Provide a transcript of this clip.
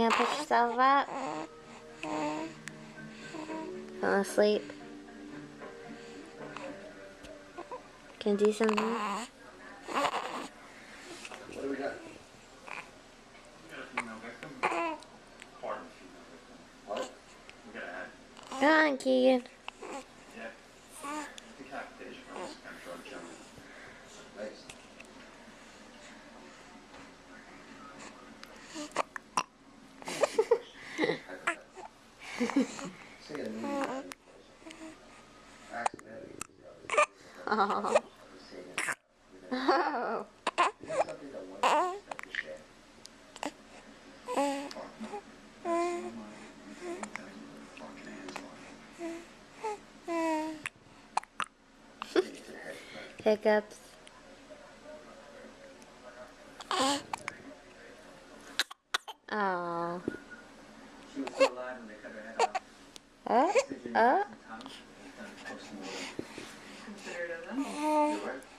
gonna push yourself up? Fall asleep? Can do something? What do we got? What? Come on, Keegan. Yeah. Decapitation from this kind of drug jungle. Nice. Oh. Oh. Hiccups. Oh. She was still alive when they cut her head off. Oh. Oh. Consider it of them. You're right.